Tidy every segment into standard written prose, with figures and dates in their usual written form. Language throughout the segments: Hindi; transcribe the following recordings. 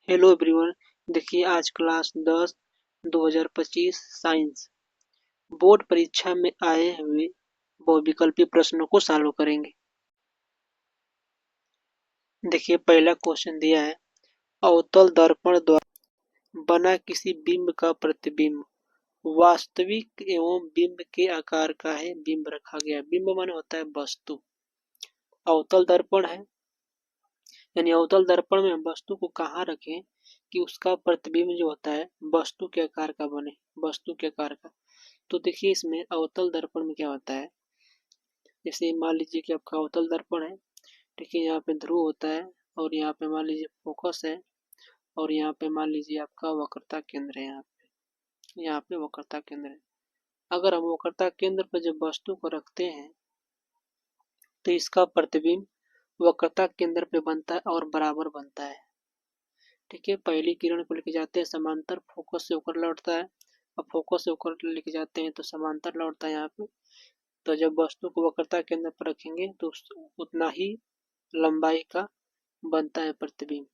Hello everyone. देखिए आज क्लास 10 2025 साइंस बोर्ड परीक्षा में आए हुए बहुविकल्पी प्रश्नों को सॉल्व करेंगे। देखिए पहला क्वेश्चन दिया है, अवतल दर्पण द्वारा बना किसी बिंब का प्रतिबिंब वास्तविक एवं बिंब के आकार का है। बिंब रखा गया, बिंब माने होता है वस्तु। अवतल दर्पण है यानी अवतल दर्पण में वस्तु को कहाँ रखें कि उसका प्रतिबिंब जो होता है वस्तु के आकार का बने, वस्तु के आकार का। तो देखिए इसमें अवतल दर्पण में क्या होता है, जैसे मान लीजिए कि आपका अवतल दर्पण है, ठीक है, यहाँ पे ध्रुव होता है और यहाँ पे मान लीजिए फोकस है और यहाँ पे मान लीजिए आपका वक्रता केंद्र है। यहाँ पे वक्रता केंद्र है। अगर हम वक्रता केंद्र पर जब वस्तु को रखते हैं तो इसका प्रतिबिंब वक्रता केंद्र पे बनता है और बराबर बनता है। ठीक है, पहली किरण को लेके जाते हैं समांतर, फोकस से होकर लौटता है। अब फोकस से होकर लेके जाते हैं तो समांतर लौटता है यहाँ पे। तो जब वस्तु को वक्रता केंद्र पर रखेंगे तो उतना ही लंबाई का बनता है प्रतिबिंब।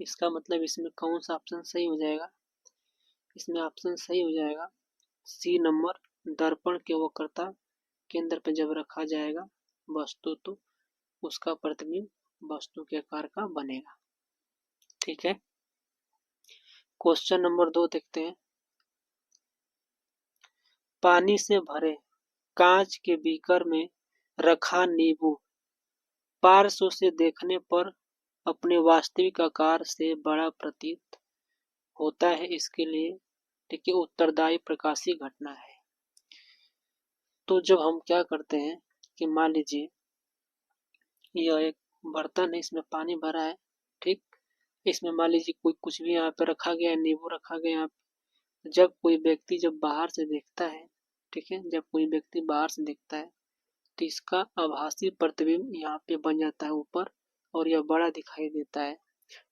इसका मतलब इसमें कौन सा ऑप्शन सही हो जाएगा, इसमें ऑप्शन सही हो जाएगा सी नंबर, दर्पण के वक्रता केंद्र पर जब रखा जाएगा वस्तु तो उसका प्रतिबिंब वस्तु के आकार का बनेगा। ठीक है, क्वेश्चन नंबर 2 देखते हैं। पानी से भरे कांच के बीकर में रखा नींबू पार्श्व से देखने पर अपने वास्तविक आकार से बड़ा प्रतीत होता है। इसके लिए देखिए उत्तरदायी प्रकाशीय घटना है। तो जब हम क्या करते हैं कि मान लीजिए यह एक बर्तन है, इसमें पानी भरा है, ठीक, इसमें मान लीजिए कोई कुछ भी यहाँ पे रखा गया है, नींबू रखा गया यहाँ पे। जब कोई व्यक्ति जब बाहर से देखता है, ठीक है, जब कोई व्यक्ति बाहर से देखता है तो इसका आभासी प्रतिबिंब यहाँ पे बन जाता है ऊपर और यह बड़ा दिखाई देता है।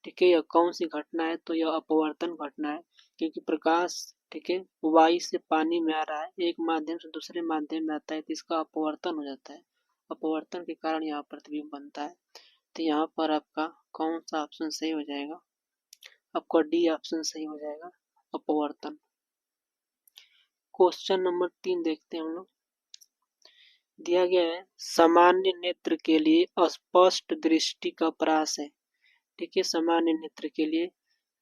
ठीक है, यह कौन सी घटना है, तो यह अपवर्तन घटना है, क्योंकि प्रकाश, ठीक है, वायु से पानी में आ रहा है, एक माध्यम से दूसरे माध्यम में आता है तो इसका अपवर्तन हो जाता है। अपवर्तन के कारण यहाँ प्रतिबिंब बनता है। तो यहाँ पर आपका कौन सा ऑप्शन सही हो जाएगा, आपका डी ऑप्शन सही हो जाएगा, अपवर्तन। क्वेश्चन नंबर 3 देखते हैं हम लोग। दिया गया है सामान्य नेत्र के लिए स्पष्ट दृष्टि का प्रयास है। ठीक है, सामान्य नेत्र के लिए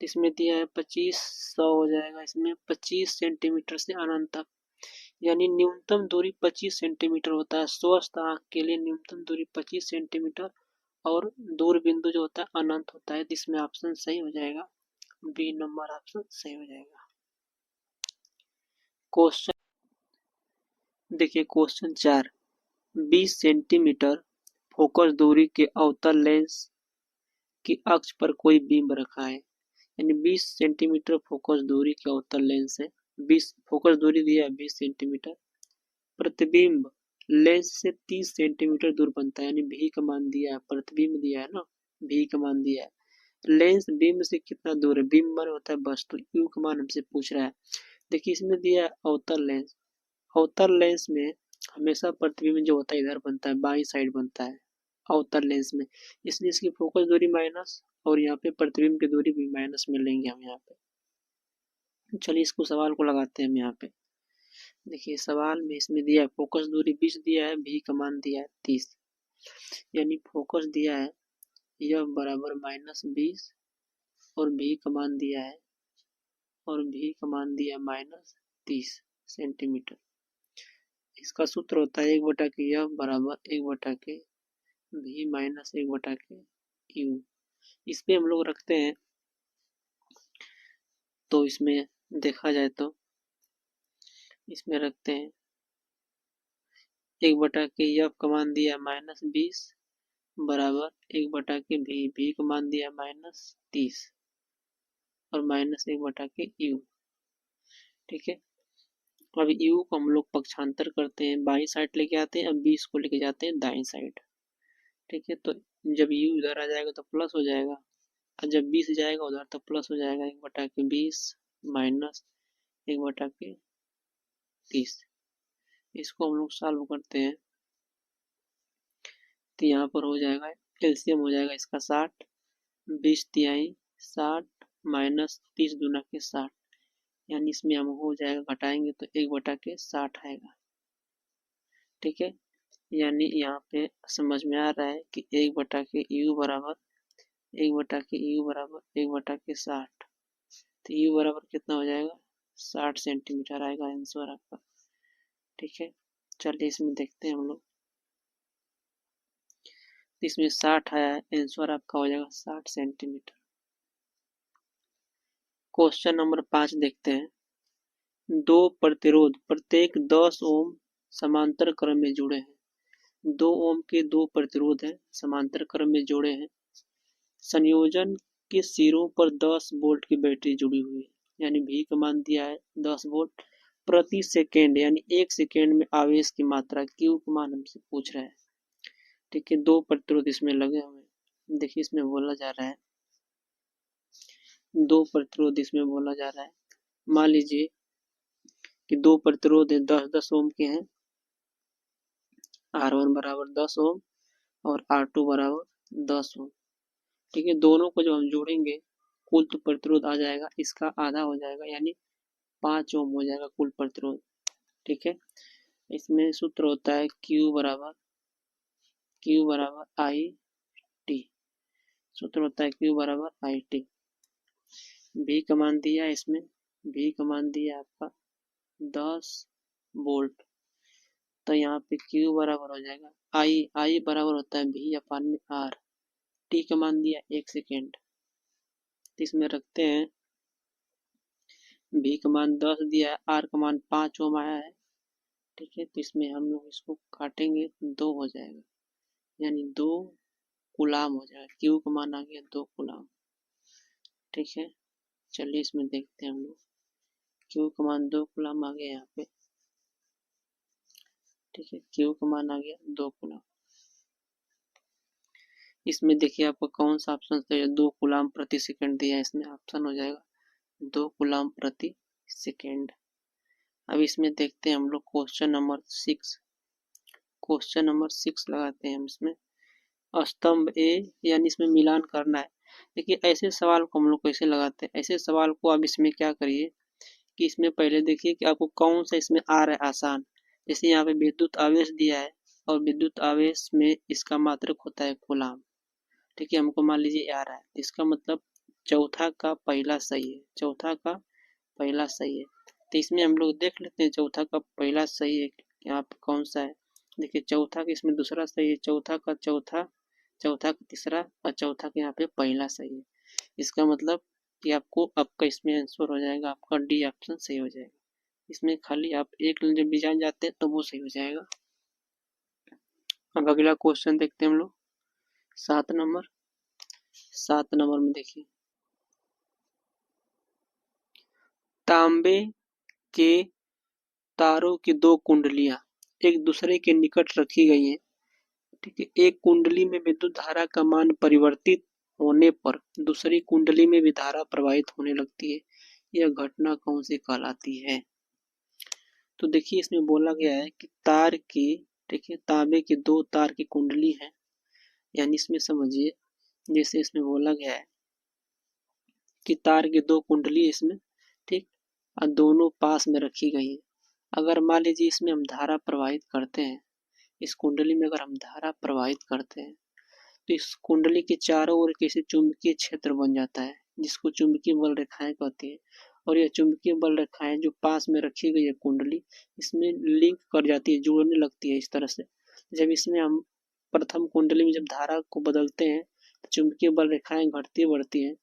इसमें दिया है 2500 हो जाएगा, इसमें 25 सेंटीमीटर से अनंत तक, यानी न्यूनतम दूरी 25 सेंटीमीटर होता है। स्वस्थ आंख के लिए न्यूनतम दूरी 25 सेंटीमीटर और दूर बिंदु जो होता है अनंत होता है। इसमें ऑप्शन सही हो जाएगा, बी नंबर ऑप्शन सही हो जाएगा। क्वेश्चन देखिए, क्वेश्चन 4, 20 सेंटीमीटर फोकस दूरी के अवतल लेंस की अक्ष पर कोई बिंब रखा है, यानी 20 सेंटीमीटर फोकस दूरी के अवतल लेंस है, 20 फोकस दूरी दिया है 20 सेंटीमीटर, प्रतिबिंब लेंस से 30 सेंटीमीटर दूर बनता है, यानी भी का मान दिया है, प्रतिबिंब दिया है ना, भी का मान दिया है। लेंस बिंब से कितना दूर है, बिंब मान होता है वस्तु, यू का मान हमसे पूछ रहा है। देखिए इसमें दिया है अवतल लेंस, अवतल लेंस में हमेशा प्रतिबिंब जो होता है इधर बनता है, बाई साइड बनता है अवतल लेंस में, इसलिए इसकी फोकस दूरी माइनस और यहाँ पे प्रतिबिंब की दूरी भी माइनस में लेंगे हम यहाँ पे। चलिए इसको सवाल को लगाते हैं हम यहाँ पे। देखिए सवाल में इसमें दिया है फोकस दूरी 20 दिया है, भी का मान दिया है 30, यानी फोकस दिया है यह बराबर -20 और भी का मान दिया है और भी का मान दिया -30 सेंटीमीटर। इसका सूत्र होता है 1/के यह बराबर 1/के भी माइनस 1/के यू। इस पे हम लोग रखते हैं तो इसमें देखा जाए तो इसमें रखते हैं 1/के यफ का मान दिया -20 बराबर 1/के भी का मान दिया -30 और -1/के यू। ठीक है, अब यू को हम लोग पक्षांतर करते हैं, बाई साइड लेके आते हैं, अब 20 को लेके जाते हैं दाई साइड। ठीक है, तो जब यू इधर आ जाएगा तो प्लस हो जाएगा और जब 20 जाएगा उधर तो प्लस हो जाएगा, 1/20 माइनस 1/30। इसको हम लोग सॉल्व करते हैं तो यहाँ पर हो जाएगा एलसीएम हो जाएगा इसका 60, 20 तिहाई 60 माइनस 30 दूना के 60, यानी इसमें हम हो जाएगा घटाएंगे तो 1/60 आएगा। ठीक है, यानी यहाँ पे समझ में आ रहा है कि 1/u बराबर 1/60, तो u बराबर कितना हो जाएगा 60 सेंटीमीटर आएगा आंसर आपका। ठीक है, चलिए इसमें देखते हैं हम लोग, इसमें 60 आया है, आंसर आपका हो जाएगा 60 सेंटीमीटर। क्वेश्चन नंबर 5 देखते हैं। दो प्रतिरोध प्रत्येक 10 ओम समांतर क्रम में जुड़े हैं। 2 ओम के दो प्रतिरोध हैं, समांतर क्रम में जोड़े हैं। संयोजन के सिरों पर 10 वोल्ट की बैटरी जुड़ी हुई है, यानी V का मान दिया है 10 वोल्ट प्रति सेकेंड, यानी 1 सेकेंड में आवेश की मात्रा Q का मान हमसे पूछ रहा है। ठीक है, दो प्रतिरोध इसमें लगे हुए हैं। देखिए इसमें बोला जा रहा है, दो प्रतिरोध इसमें बोला जा रहा है। मान लीजिए कि दो प्रतिरोध 10-10 ओम के हैं, R1 बराबर 10 ओम और R2 बराबर 10 ओम। ठीक है, दोनों को जब हम जोड़ेंगे कुल तो प्रतिरोध आ जाएगा, इसका आधा हो जाएगा, यानी 5 ओम हो जाएगा कुल प्रतिरोध। ठीक है, इसमें सूत्र होता है Q बराबर आई टी, सूत्र होता है Q बराबर आई टी। V का मान दिया है इसमें, V का मान दिया आपका 10 वोल्ट, तो यहाँ पे Q बराबर हो जाएगा आई बराबर होता है V अपान में R, T का मान दिया 1 सेकेंड, तो इसमें रखते हैं V का मान 10 दिया है, R का मान 5 ओम आया है। ठीक है, तो इसमें हम लोग इसको काटेंगे 2 हो जाएगा, यानी 2 कूलाम हो जाएगा। Q का मान आ गया 2 कूलाम। ठीक है, चलिए इसमें देखते हैं हम लोग, Q का मान 2 कूलाम आ गया यहाँ पे। ठीक है, Q का मान आ गया 2 कूलाम। इसमें देखिए आपको कौन सा ऑप्शन चाहिए, 2 कूलाम प्रति सेकंड दिया है, इसमें ऑप्शन हो जाएगा 2 कूलाम प्रति सेकंड। अब इसमें देखते हैं हम लोग क्वेश्चन नंबर 6। क्वेश्चन नंबर 6 लगाते हैं हम इसमें। स्तंभ ए, यानी इसमें मिलान करना है। देखिए ऐसे सवाल को हम लोग कैसे लगाते हैं, ऐसे सवाल को आप इसमें क्या करिए कि इसमें पहले देखिए कि आपको कौन सा इसमें आ रहा है आसान। जैसे यहाँ पे विद्युत आवेश दिया है और विद्युत आवेश में इसका मात्रक होता है कूलाम। ठीक है, हमको मान लीजिए आ रहा है, इसका मतलब चौथा का पहला सही है, चौथा का पहला सही है। तो इसमें हम लोग देख लेते हैं चौथा का पहला सही है यहाँ पे कौन सा है। देखिए चौथा का इसमें दूसरा सही है, चौथा का चौथा, चौथा का तीसरा और चौथा का यहाँ पे पहला सही है। इसका मतलब कि आपको आपका इसमें आंसर हो जाएगा, आपका डी ऑप्शन सही हो जाएगा। इसमें खाली आप एक जब भी जान जाते हैं तो वो सही हो जाएगा। अब अगला क्वेश्चन देखते हैं हम लोग 7 नंबर। 7 नंबर में देखिए, तांबे के तारों की दो कुंडलियां एक दूसरे के निकट रखी गई हैं। ठीक है, एक कुंडली में विद्युत धारा का मान परिवर्तित होने पर दूसरी कुंडली में भी धारा प्रवाहित होने लगती है, यह घटना कौन सी कहलाती है। तो देखिए इसमें बोला गया है कि तार की, देखिए तांबे की दो तार की कुंडली है, यानी इसमें समझिए जैसे इसमें बोला गया है कि तार की दो कुंडली इसमें, ठीक, और दोनों पास में रखी गई है। अगर मान लीजिए इसमें हम धारा प्रवाहित करते हैं, इस कुंडली में अगर हम धारा प्रवाहित करते हैं तो इस कुंडली के चारों ओर किसी चुंबकीय क्षेत्र बन जाता है, जिसको चुंबकीय बल रेखाएं कहती है। और यह चुंबकीय बल रेखाएं जो पास में रखी गई है कुंडली, इसमें लिंक कर जाती है, जुड़ने लगती है इस तरह से। जब इसमें हम प्रथम कुंडली में जब धारा को बदलते हैं तो चुंबकीय बल रेखाएं घटती बढ़ती हैं,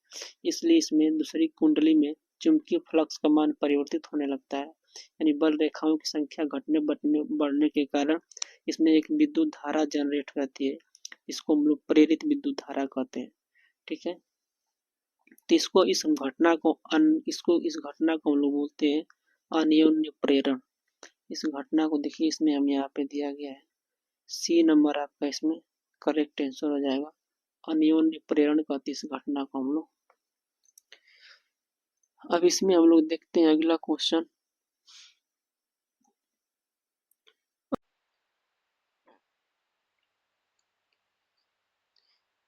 इसलिए इसमें दूसरी कुंडली में चुंबकीय फ्लक्स का मान परिवर्तित होने लगता है, यानी बल रेखाओं की संख्या घटने बढ़ने के कारण इसमें एक विद्युत धारा जनरेट रहती है, इसको हम लोग प्रेरित विद्युत धारा कहते हैं। ठीक है, तो इस घटना को हम लोग बोलते हैं अन्योन्य प्रेरण। इस घटना को देखिए इसमें हम यहाँ पे दिया गया है, सी नंबर आपका इसमें करेक्ट आंसर हो जाएगा। अन्योन्य प्रेरण कहते इस घटना को हम लोग। अब इसमें हम लोग देखते हैं अगला क्वेश्चन।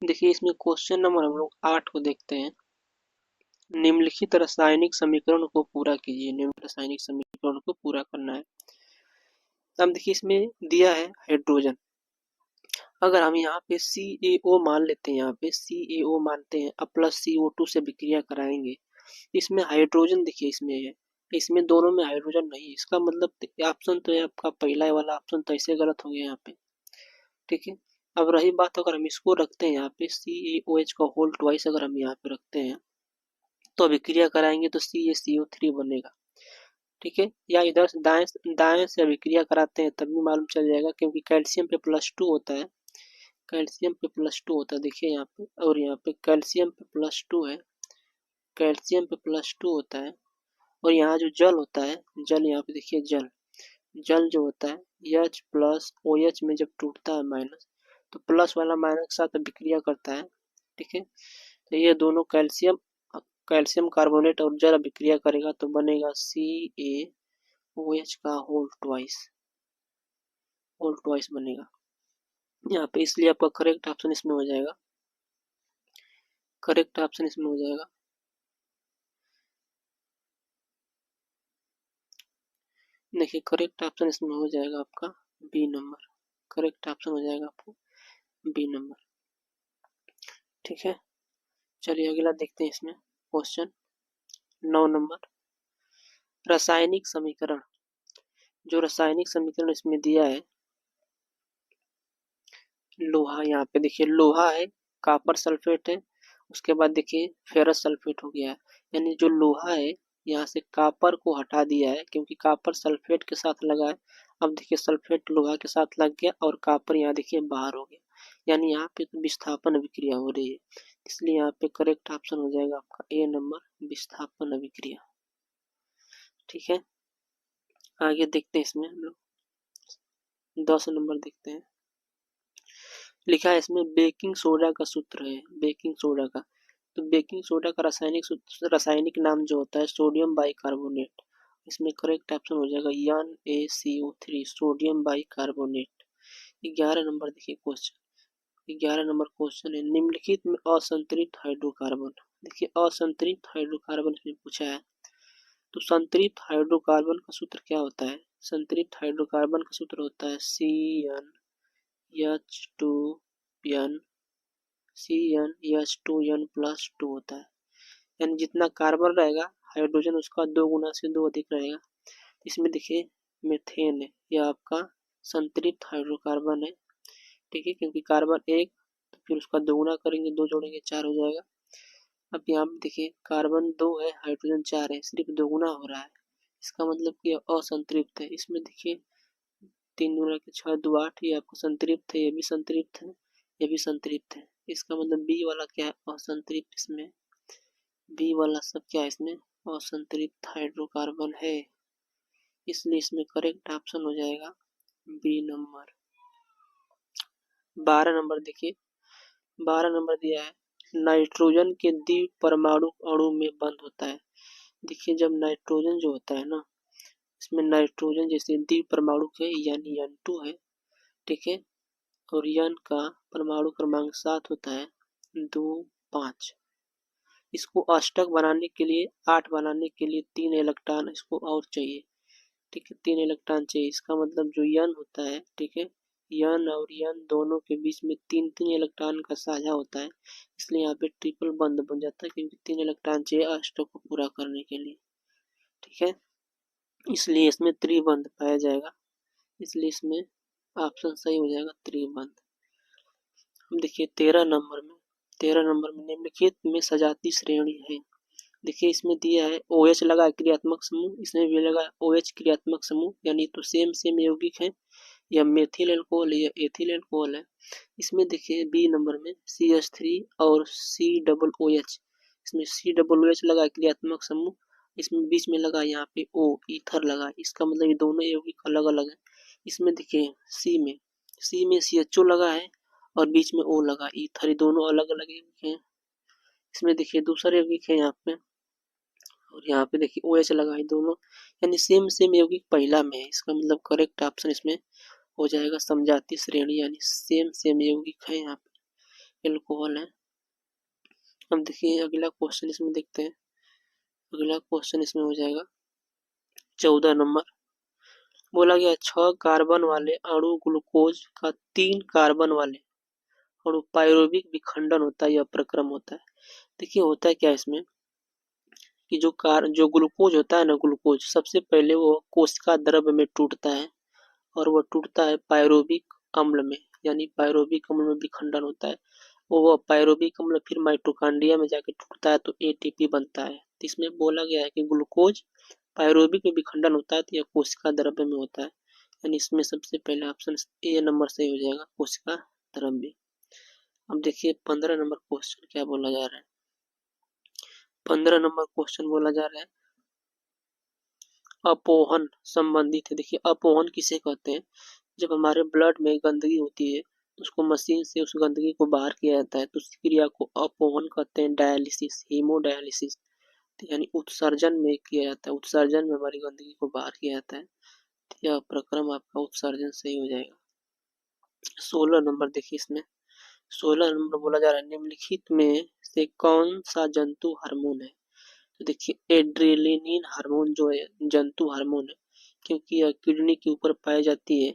देखिए इसमें क्वेश्चन नंबर हम लोग 8 को देखते हैं। निम्नलिखित रासायनिक समीकरण को पूरा कीजिए। निम्न रासायनिक समीकरण को पूरा करना है। अब देखिए इसमें दिया है हाइड्रोजन। अगर हम यहाँ पे CaO मान लेते हैं, यहाँ पे CaO मानते हैं, अब प्लस CO2 से विक्रिया कराएंगे, इसमें हाइड्रोजन देखिए इसमें है, इसमें दोनों में हाइड्रोजन नहीं है। इसका मतलब ऑप्शन तो है आपका पहला वाला ऑप्शन तो ऐसे गलत हो गया यहाँ पे, ठीक है। अब रही बात अगर हम इसको रखते हैं यहाँ पे CaOH का होल ट्वाइस अगर हम यहाँ पे रखते हैं तो विक्रिया कराएंगे तो CaCO3 बनेगा, ठीक है। या इधर से दाएं दाएं से विक्रिया कराते हैं तब भी मालूम चल जाएगा, क्योंकि कैल्शियम पे +2 होता है, कैल्शियम पे +2 होता है देखिए यहाँ पे, और यहाँ पे कैल्शियम पे +2 है, कैल्शियम पे +2 होता है। और यहाँ जो जल होता है, जल यहाँ पे देखिए जल, जल जो होता है H प्लस OH में जब टूटता है माइनस, तो प्लस वाला माइनस के साथ विक्रिया करता है, ठीक है। तो ये दोनों कैल्शियम कैल्शियम कार्बोनेट और जल विक्रिया करेगा तो बनेगा CaOH का होल ट्वाइस बनेगा यहाँ पे। इसलिए आपका करेक्ट ऑप्शन इसमें हो जाएगा, करेक्ट ऑप्शन इसमें हो जाएगा। देखिए करेक्ट ऑप्शन इसमें हो जाएगा आपका बी नंबर, करेक्ट ऑप्शन हो जाएगा आपको बी नंबर, ठीक है। चलिए अगला देखते हैं इसमें क्वेश्चन 9 नंबर, रासायनिक समीकरण। जो रासायनिक समीकरण इसमें दिया है, लोहा, यहाँ पे देखिए लोहा है, कॉपर सल्फेट है, उसके बाद देखिए फेरस सल्फेट हो गया है, यानी जो लोहा है यहाँ से कॉपर को हटा दिया है क्योंकि कॉपर सल्फेट के साथ लगा है। अब देखिए सल्फेट लोहा के साथ लग गया और कॉपर यहाँ देखिए बाहर हो गया, यानी यहाँ पे विस्थापन अभिक्रिया हो रही है, इसलिए यहाँ पे करेक्ट ऑप्शन हो जाएगा आपका ए नंबर, विस्थापन अभिक्रिया, ठीक है। आगे देखते हैं इसमें हम लोग 10 नंबर देखते हैं। लिखा है इसमें बेकिंग सोडा का सूत्र है, बेकिंग सोडा का, तो बेकिंग सोडा का रासायनिक नाम जो होता है सोडियम बाइकार्बोनेट, इसमें करेक्ट ऑप्शन हो जाएगा NaCO3, सोडियम बाइकार्बोनेट। 11 नंबर देखिए क्वेश्चन, 11 नंबर क्वेश्चन है, निम्नलिखित में असंतृप्त हाइड्रोकार्बन, देखिए असंतृप्त हाइड्रोकार्बन इसमें पूछा है, तो संतृप्त हाइड्रोकार्बन का सूत्र क्या होता है? संतृप्त हाइड्रोकार्बन का सूत्र होता है CnH2n, CnH2n+2 होता है, यानी जितना कार्बन रहेगा हाइड्रोजन उसका 2 गुना से 2 अधिक रहेगा। इसमें देखिए मेथेन है, यह आपका संतृप्त हाइड्रोकार्बन है, ठीक है, क्योंकि कार्बन एक तो फिर उसका 2 गुना करेंगे, 2 जोड़ेंगे 4 हो जाएगा। अब यहाँ पे देखिए कार्बन 2 है, हाइड्रोजन 4 है, सिर्फ 2 गुना हो रहा है, इसका मतलब कि असंतृप्त है। इसमें देखिए 3 गुना के 6 2 8, ये आपको संतृप्त है, ये भी संतृप्त है, ये भी संतृप्त है, इसका मतलब बी वाला क्या है? असंतृप्त। इसमें बी वाला सब क्या है? इसमें असंतृप्त हाइड्रोकार्बन है, इसलिए इसमें करेक्ट ऑप्शन हो जाएगा बी नंबर। 12 नंबर देखिए, 12 नंबर दिया है नाइट्रोजन के द्विपरमाणु अणु में बंद होता है। देखिए जब नाइट्रोजन जो होता है ना, इसमें नाइट्रोजन जैसे द्विपरमाणु है यानी N2 है, ठीक है, और N का परमाणु क्रमांक 7 होता है 2 5, इसको अष्टक बनाने के लिए 8 बनाने के लिए 3 इलेक्ट्रॉन इसको और चाहिए, ठीक है, 3 इलेक्ट्रॉन चाहिए। इसका मतलब जो N होता है, ठीक है, N और N दोनों के बीच में 3 इलेक्ट्रॉन का साझा होता है, इसलिए यहाँ पे ट्रिपल बंद बन जाता है क्योंकि 3 इलेक्ट्रॉन चाहिए अष्टक को पूरा करने के लिए, ठीक है, इसलिए इसमें त्रिबंध पाया जाएगा, इसलिए इसमें ऑप्शन सही हो जाएगा त्रिबंध। हम देखिए 13 नंबर में निम्नलिखित में सजाती श्रेणी है। देखिए इसमें दिया है OH लगा क्रियात्मक समूह, इसमें भी लगा OH क्रियात्मक समूह, यानी तो सेम यौगिक है, या मेथिल एल्कोहल या एथिल एल्कोहल है। इसमें देखिए बी नंबर में CH3 और COOH, इसमें COOH लगा क्रियात्मक समूह, इसमें बीच में लगा यहाँ पे O ईथर लगा, इसका मतलब ये दोनों यौगिक अलग अलग है। इसमें देखिए C में CHO लगा है और बीच में O लगा, ईथर, ये दोनों अलग अलग यौगिक हैं। इसमें देखिए दूसरे यौगिक है यहाँ पे, और यहाँ पे देखिए OH लगा है, दोनों यानी सेम यौगिक पहला में है, इसका मतलब करेक्ट ऑप्शन इसमें हो जाएगा समजाती श्रेणी, यानी सेम यौगिक है, यहाँ पे एल्कोहल है। अब देखिए अगला क्वेश्चन इसमें देखते हैं अगला क्वेश्चन इसमें हो जाएगा 14 नंबर। बोला गया 6 कार्बन वाले अणु ग्लूकोज का 3 कार्बन वाले अणु पायरुविक विखंडन होता है या प्रक्रम होता है। देखिए होता है क्या इसमें कि जो ग्लूकोज होता है ना, ग्लूकोज सबसे पहले वो कोशिका द्रव्य में टूटता है और वो टूटता है पायरुविक अम्ल में, यानी पायरुविक अम्ल में विखंडन होता है। वो पायरुविक अम्ल फिर माइटोकॉन्ड्रिया में जाके टूटता है तो एटीपी बनता है। तो इसमें बोला गया है कि ग्लूकोज पायरुविक में विखंडन होता है तो यह कोशिका द्रव्य में होता है, यानी इसमें सबसे पहले ऑप्शन ए नंबर सही हो जाएगा, कोशिका द्रव्य। अब देखिए 15 नंबर क्वेश्चन क्या बोला जा रहा है। 15 नंबर क्वेश्चन बोला जा रहा है अपोहन संबंधित है। देखिए अपोहन किसे कहते हैं, जब हमारे ब्लड में गंदगी होती है तो उसको मशीन से उस गंदगी को बाहर किया जाता है तो उस क्रिया को अपोहन कहते हैं, डायलिसिस, हीमोडायलिसिस, यानी उत्सर्जन में किया जाता है। उत्सर्जन में हमारी गंदगी को बाहर किया जाता है। तो यह प्रक्रम आपका उत्सर्जन सही हो जाएगा। 16 नंबर देखिए इसमें 16 नंबर बोला जा रहा है निम्नलिखित में से कौन सा जंतु हार्मोन है। तो देखिए एड्रेलिनिन हार्मोन जो है जंतु हार्मोन है, क्योंकि यह किडनी के ऊपर पाई जाती है।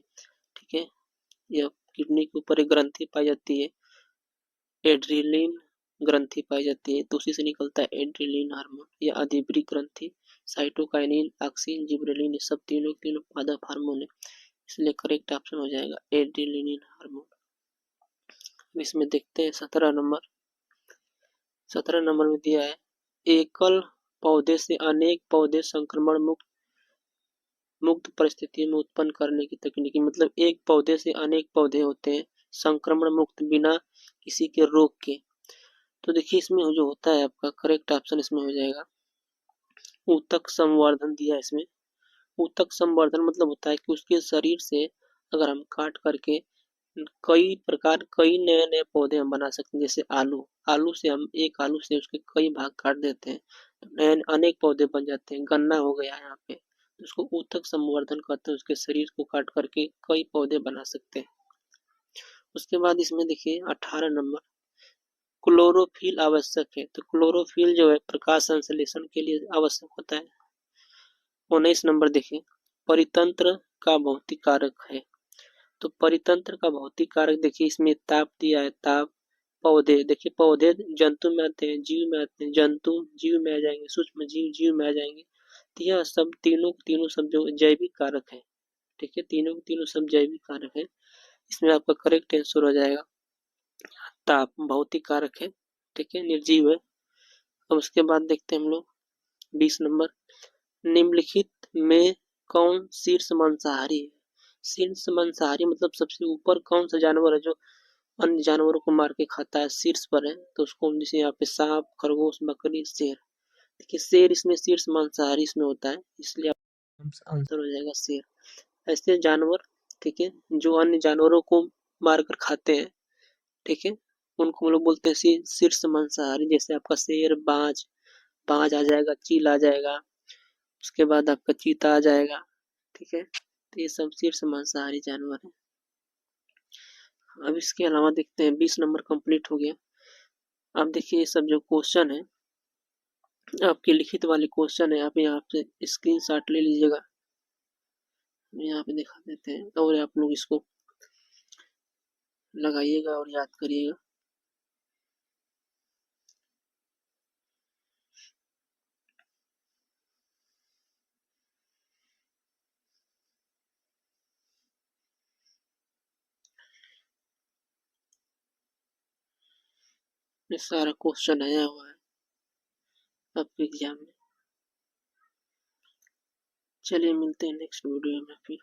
ठीक है, यह किडनी के ऊपर एक ग्रंथि पाई जाती है, एड्रेलिन ग्रंथि पाई जाती है, तो उसी से निकलता है एड्रेलिन हार्मोन। यह अधिब्री ग्रंथि, साइटोकाइनिन, ऑक्सिन, जिबरेलिन, ये सब तीनों पादप हार्मोन है, इसलिए करेक्ट ऑप्शन हो जाएगा एड्रेलिन हार्मोन। इसमें देखते हैं 17 नंबर। 17 नंबर में दिया है एकल पौधे से अनेक पौधे संक्रमण मुक्त परिस्थिति में उत्पन्न करने की तकनीकी, मतलब एक पौधे से अनेक पौधे होते हैं संक्रमण मुक्त बिना किसी के रोग के। तो देखिए इसमें जो होता है आपका करेक्ट ऑप्शन इसमें हो जाएगा ऊतक संवर्धन दिया है इसमें। ऊतक संवर्धन मतलब होता है कि उसके शरीर से अगर हम काट करके कई नए नए पौधे हम बना सकते हैं। जैसे आलू, आलू से हम एक आलू से उसके कई भाग काट देते हैं तो नए अनेक पौधे बन जाते हैं। गन्ना हो गया यहाँ पे, तो उसको ऊतक संवर्धन कहते हैं, उसके शरीर को काट करके कई पौधे बना सकते हैं। उसके बाद इसमें देखिए 18 नंबर क्लोरोफिल आवश्यक है। तो क्लोरोफिल जो है प्रकाश संश्लेषण के लिए आवश्यक होता है। 19 नंबर देखिए परितंत्र का भौतिक कारक है। तो परितंत्र का भौतिक कारक देखिए इसमें ताप दिया है, ताप, पौधे, देखिए पौधे जंतु में आते हैं, जीव में आते हैं, जंतु जीव में आ जाएंगे, सूक्ष्म जीव जीव में आ जाएंगे। तो यह सब तीनों सब जो जैविक कारक है, ठीक है, तीनों सब जैविक कारक है। इसमें आपका करेक्ट आंसर हो जाएगा ताप, भौतिक कारक है, ठीक है, निर्जीव है। अब उसके बाद देखते हैं हम लोग 20 नंबर निम्नलिखित में कौन शीर्ष मांसाहारी है। शीर्ष मांसाहारी मतलब सबसे ऊपर कौन सा जानवर है जो अन्य जानवरों को मार के खाता है, शीर्ष पर है, तो उसको हम जैसे यहाँ पे सांप, खरगोश, बकरी, शेर। देखिए शेर इसमें शीर्ष मांसाहारी इसमें होता है, इसलिए आंसर हो जाएगा शेर। ऐसे जानवर, ठीक है, जो अन्य जानवरों को मारकर खाते हैं, ठीक है, उनको हम लोग बोलते हैं शीर्ष मांसाहारी। जैसे आपका शेर, बाज, बाज आ जाएगा, चील आ जाएगा, उसके बाद आपका चीता आ जाएगा, ठीक है, तो ये सब शीर्ष मांसाहारी जानवर है। अब इसके अलावा देखते हैं 20 नंबर कंप्लीट हो गया। अब देखिए ये सब जो क्वेश्चन है आपके लिखित वाले क्वेश्चन है, आप यहाँ पे स्क्रीनशॉट ले लीजिएगा, यहाँ पे दिखा देते हैं और आप लोग इसको लगाइएगा और याद करिएगा। ये सारा क्वेश्चन आया हुआ है आपके एग्जाम में। चलिए मिलते हैं नेक्स्ट वीडियो में फिर।